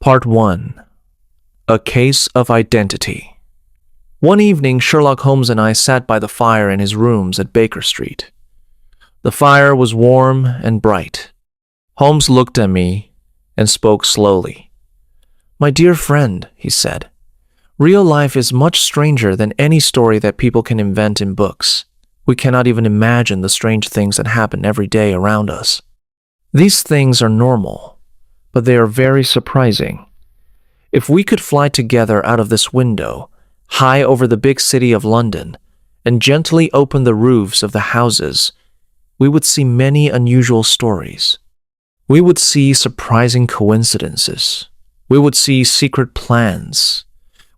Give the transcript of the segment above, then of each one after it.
Part 1. A Case of Identity. One evening, Sherlock Holmes and I sat by the fire in his rooms at Baker Street. The fire was warm and bright. Holmes looked at me and spoke slowly. "My dear friend," he said, "real life is much stranger than any story that people can invent in books. We cannot even imagine the strange things that happen every day around us. These things are normal, but they are very surprising. If we could fly together out of this window, high over the big city of London, and gently open the roofs of the houses, we would see many unusual stories. We would see surprising coincidences. We would see secret plans.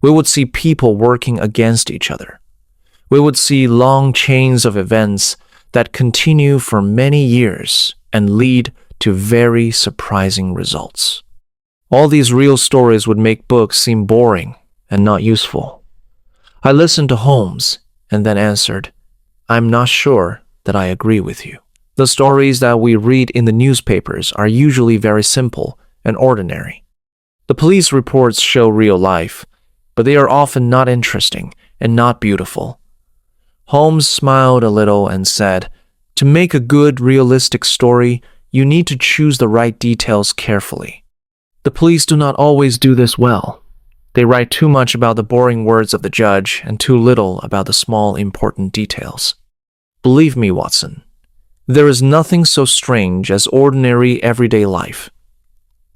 We would see people working against each other. We would see long chains of events that continue for many years and lead to very surprising results. All these real stories would make books seem boring and not useful." I listened to Holmes and then answered, "I'm not sure that I agree with you. The stories that we read in the newspapers are usually very simple and ordinary. The police reports show real life, but they are often not interesting and not beautiful." Holmes smiled a little and said, "To make a good, realistic story, you need to choose the right details carefully. The police do not always do this well. They write too much about the boring words of the judge and too little about the small, important details. Believe me, Watson, there is nothing so strange as ordinary, everyday life."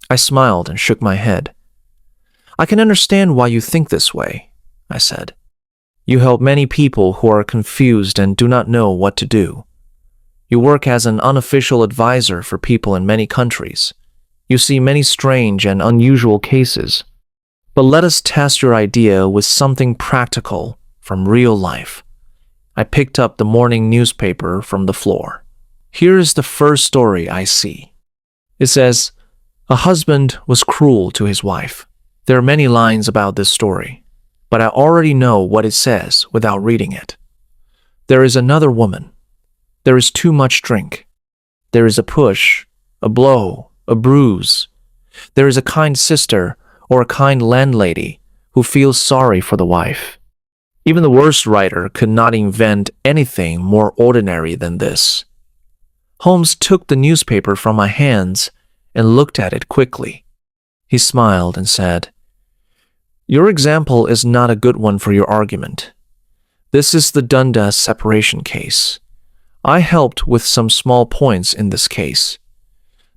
I smiled and shook my head. "I can understand why you think this way," I said. "You help many people who are confused and do not know what to do. You work as an unofficial advisor for people in many countries. You see many strange and unusual cases. But let us test your idea with something practical from real life." I picked up the morning newspaper from the floor. Here is the first story I see. It says, "A husband was cruel to his wife." There are many lines about this story, but I already know what it says without reading it. There is another woman. There is too much drink. There is a push, a blow, a bruise. There is a kind sister or a kind landlady who feels sorry for the wife. Even the worst writer could not invent anything more ordinary than this. Holmes took the newspaper from my hands and looked at it quickly. He smiled and said, "Your example is not a good one for your argument. This is the Dundas separation case. I helped with some small points in this case.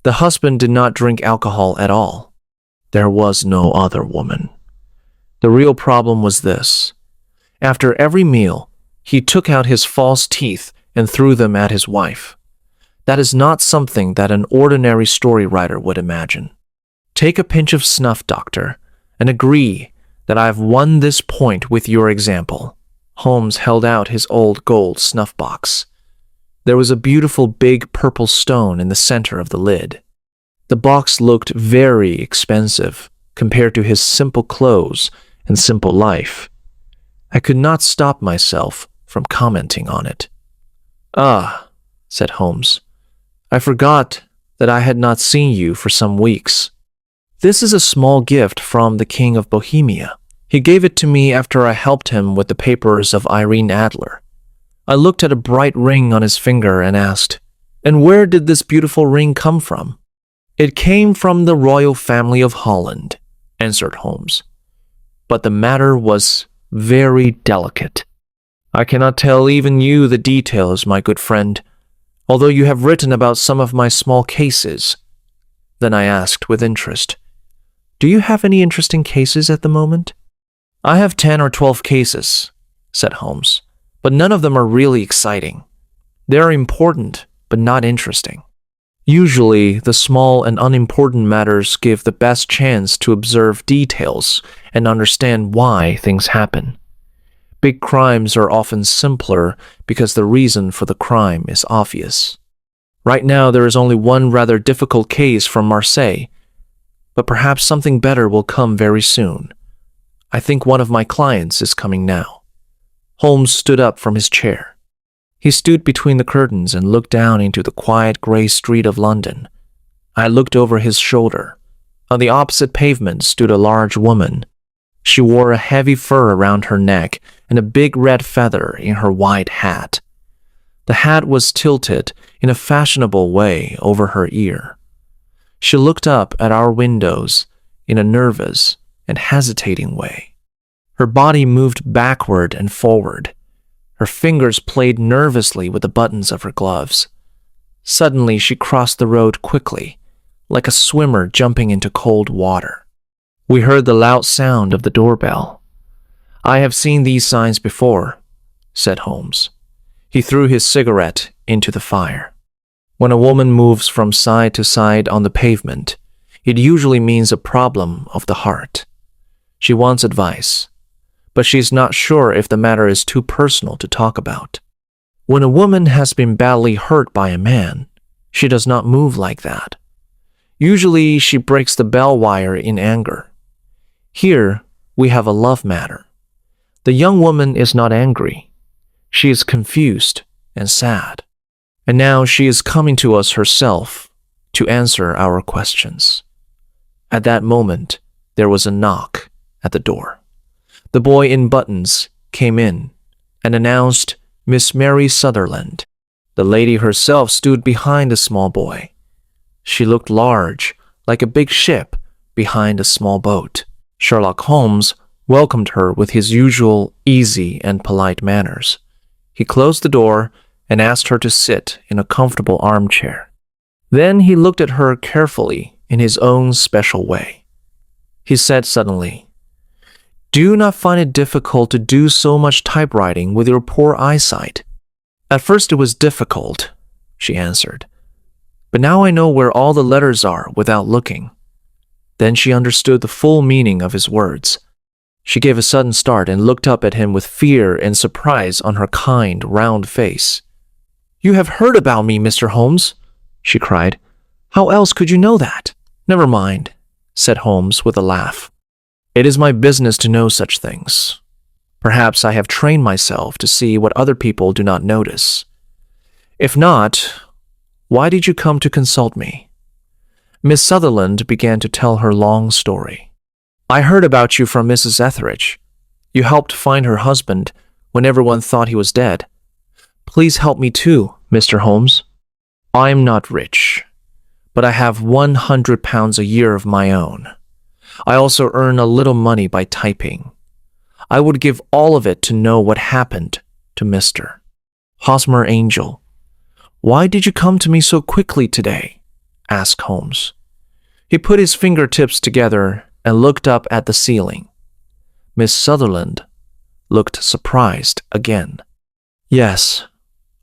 The husband did not drink alcohol at all. There was no other woman. The real problem was this. After every meal, he took out his false teeth and threw them at his wife. That is not something that an ordinary story writer would imagine. Take a pinch of snuff, doctor, and agree that I have won this point with your example." Holmes held out his old gold snuff box. There was a beautiful big purple stone in the center of the lid. The box looked very expensive compared to his simple clothes and simple life. I could not stop myself from commenting on it. "Ah," said Holmes, "I forgot that I had not seen you for some weeks. This is a small gift from the King of Bohemia. He gave it to me after I helped him with the papers of Irene Adler." I looked at a bright ring on his finger and asked, "And where did this beautiful ring come from?" "It came from the royal family of Holland," answered Holmes. "But the matter was very delicate. I cannot tell even you the details, my good friend, although you have written about some of my small cases." Then I asked with interest, "Do you have any interesting cases at the moment?" "I have 10 or 12 cases," said Holmes, "but none of them are really exciting. They are important, but not interesting. Usually, the small and unimportant matters give the best chance to observe details and understand why things happen. Big crimes are often simpler because the reason for the crime is obvious. Right now, there is only one rather difficult case from Marseille, but perhaps something better will come very soon. I think one of my clients is coming now." Holmes stood up from his chair. He stood between the curtains and looked down into the quiet gray street of London. I looked over his shoulder. On the opposite pavement stood a large woman. She wore a heavy fur around her neck and a big red feather in her wide hat. The hat was tilted in a fashionable way over her ear. She looked up at our windows in a nervous and hesitating way. Her body moved backward and forward. Her fingers played nervously with the buttons of her gloves. Suddenly, she crossed the road quickly, like a swimmer jumping into cold water. We heard the loud sound of the doorbell. "I have seen these signs before," said Holmes. He threw his cigarette into the fire. When a woman moves from side to side on the pavement, it usually means a problem of the heart. She wants advice, but she's not sure if the matter is too personal to talk about. When a woman has been badly hurt by a man, she does not move like that. Usually, she breaks the bell wire in anger. Here, we have a love matter. The young woman is not angry. She is confused and sad. And now she is coming to us herself to answer our questions. At that moment, there was a knock at the door. The boy in buttons came in and announced Miss Mary Sutherland. The lady herself stood behind the small boy. She looked large, like a big ship behind a small boat. Sherlock Holmes welcomed her with his usual easy and polite manners. He closed the door and asked her to sit in a comfortable armchair. Then he looked at her carefully in his own special way. He said suddenly, "Do you not find it difficult to do so much typewriting with your poor eyesight?" "At first it was difficult," she answered. "But now I know where all the letters are without looking." Then she understood the full meaning of his words. She gave a sudden start and looked up at him with fear and surprise on her kind, round face. "You have heard about me, Mr. Holmes," she cried. "How else could you know that?" "Never mind," said Holmes with a laugh. "It is my business to know such things. Perhaps I have trained myself to see what other people do not notice. If not, why did you come to consult me?" Miss Sutherland began to tell her long story. "I heard about you from Mrs. Etheridge. You helped find her husband when everyone thought he was dead. Please help me too, Mr. Holmes. I'm not rich, but I have £100 a year of my own. I also earn a little money by typing. I would give all of it to know what happened to Mr. Hosmer Angel." "Why did you come to me so quickly today?" asked Holmes. He put his fingertips together and looked up at the ceiling. Miss Sutherland looked surprised again. "Yes,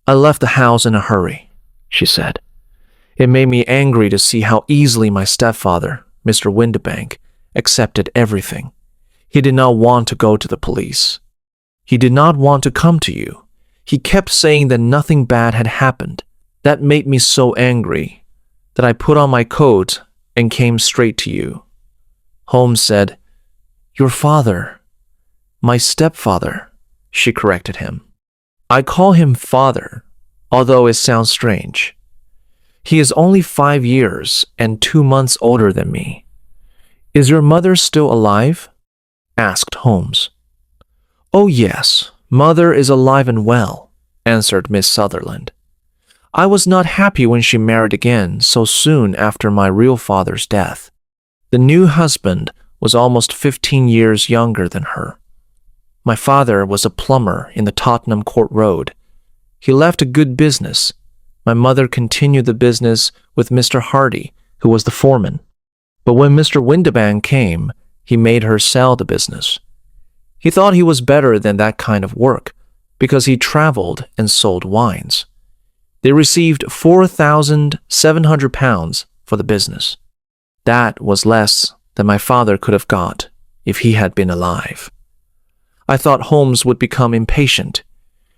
I left the house in a hurry," she said. "It made me angry to see how easily my stepfather, Mr. Windibank, accepted everything. He did not want to go to the police. He did not want to come to you. He kept saying that nothing bad had happened. That made me so angry that I put on my coat and came straight to you." Holmes said, "Your father, my stepfather," she corrected him. "I call him father, although it sounds strange. He is only 5 years and 2 months older than me." "Is your mother still alive?" asked Holmes. "Oh yes, mother is alive and well," answered Miss Sutherland. "I was not happy when she married again so soon after my real father's death. The new husband was almost 15 years younger than her. My father was a plumber in the Tottenham Court Road. He left a good business. My mother continued the business with Mr. Hardy, who was the foreman. But when Mr. Windibank came, he made her sell the business. He thought he was better than that kind of work because he traveled and sold wines. They received £4,700 for the business. That was less than my father could have got if he had been alive." I thought Holmes would become impatient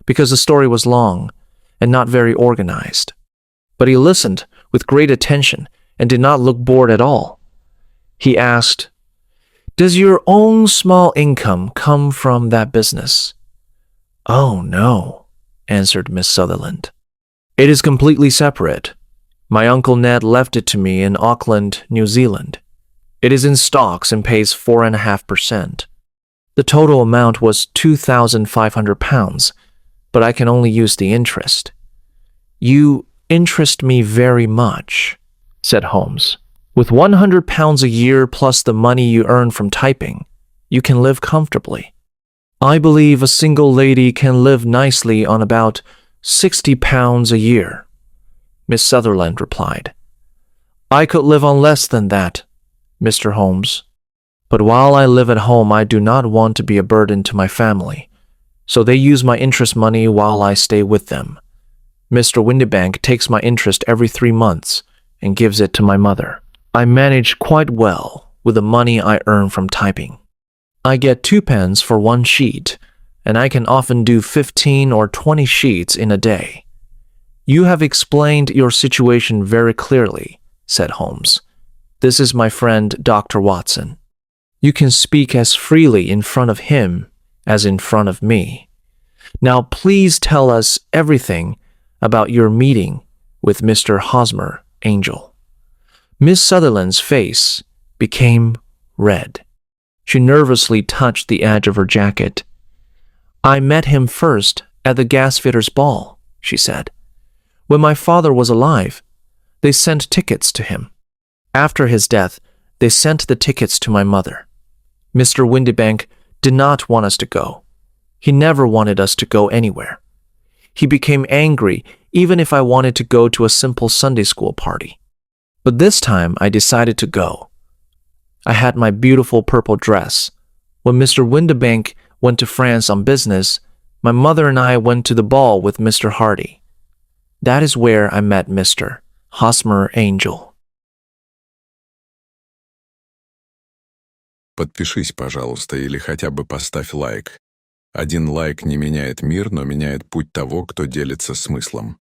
because the story was long and not very organized. But he listened with great attention and did not look bored at all. He asked, "Does your own small income come from that business?" "Oh, no," answered Miss Sutherland. "It is completely separate. My Uncle Ned left it to me in Auckland, New Zealand. It is in stocks and pays 4.5%. The total amount was £2,500, but I can only use the interest. You interest me very much, said Holmes. With £100 a year plus the money you earn from typing, you can live comfortably. I believe a single lady can live nicely on about £60 a year, Miss Sutherland replied. I could live on less than that, Mr. Holmes. But while I live at home, I do not want to be a burden to my family, so they use my interest money while I stay with them. Mr. Windibank takes my interest every 3 months and gives it to my mother. I manage quite well with the money I earn from typing. I get 2 pence for 1 sheet, and I can often do 15 or 20 sheets in a day. You have explained your situation very clearly, said Holmes. This is my friend Dr. Watson. You can speak as freely in front of him as in front of me. Now please tell us everything about your meeting with Mr. Hosmer, Angel. Miss Sutherland's face became red. She nervously touched the edge of her jacket. I met him first at the gasfitter's ball, she said. When my father was alive, they sent tickets to him. After his death, they sent the tickets to my mother. Mr. Windibank did not want us to go. He never wanted us to go anywhere. He became angry even if I wanted to go to a simple Sunday school party. But this time I decided to go. I had my beautiful purple dress. When Mr. Windibank went to France on business, my mother and I went to the ball with Mr. Hardy. That is where I met Mr. Hosmer Angel. Подпишись, пожалуйста, или хотя бы поставь лайк. 1 лайк не меняет мир, но меняет путь того, кто делится смыслом.